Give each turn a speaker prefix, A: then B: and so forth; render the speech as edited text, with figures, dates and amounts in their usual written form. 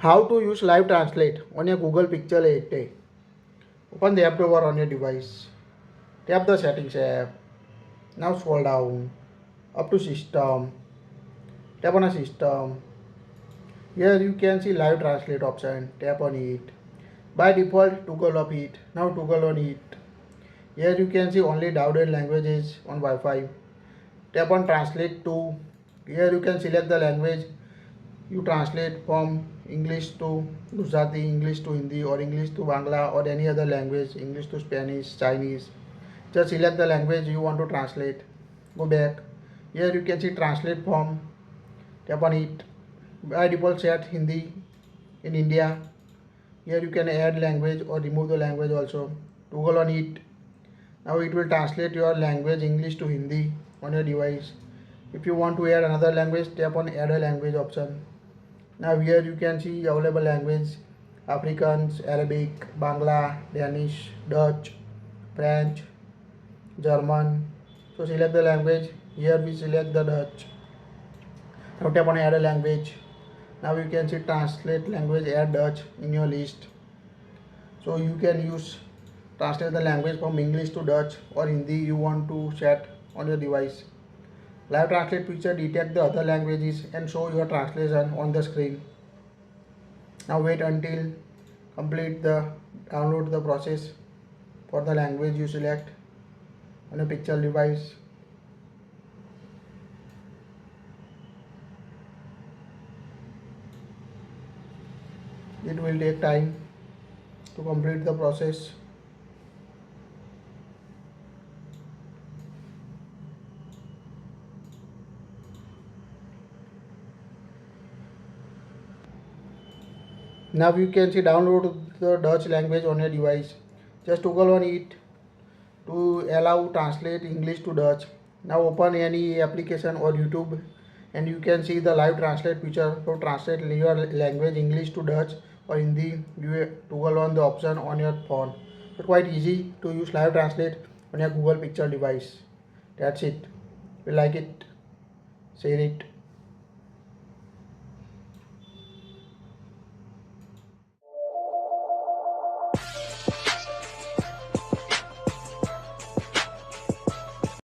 A: How to use live translate on your Google Pixel 8a. Open the app drawer on your device. Tap the settings app. Now scroll down up to system. Tap on a system. Here you can see live translate option. Tap on it. By default toggle off it. Now toggle on it. Here you can see only downloaded languages on Wi-Fi. Tap on translate to. Here you can select the language you translate from English to Gujarati, English to Hindi, or English to Bangla, or any other language, English to Spanish, Chinese. Just select the language you want to translate. Go back. Here you can see translate from. Tap on it. By default set Hindi in India. Here you can add language or remove the language also. Toggle on it. Now it will translate your language English to Hindi on your device. If you want to add another language, tap on add a language option. Now here you can see available language: Afrikaans, Arabic, Bangla, Danish, Dutch, French, German. So select the language. Here we select the Dutch. Now tap on add a language. Now you can see translate language, add Dutch in your list. So you can use translate the language from English to Dutch or Hindi you want to set on your device. Live translate feature detect the other languages and show your translation on the screen. Now wait until complete the download the process for the language you select on a Pixel device. It will take time to complete the process. Now you can see download the Dutch language on your device. Just toggle on it to allow translate English to Dutch. Now open any application or YouTube and you can see the live translate feature to translate your language English to Dutch or Hindi. You toggle on the option on your phone. It's quite easy to use live translate on your Google Pixel device. That's it. If you like it, share it.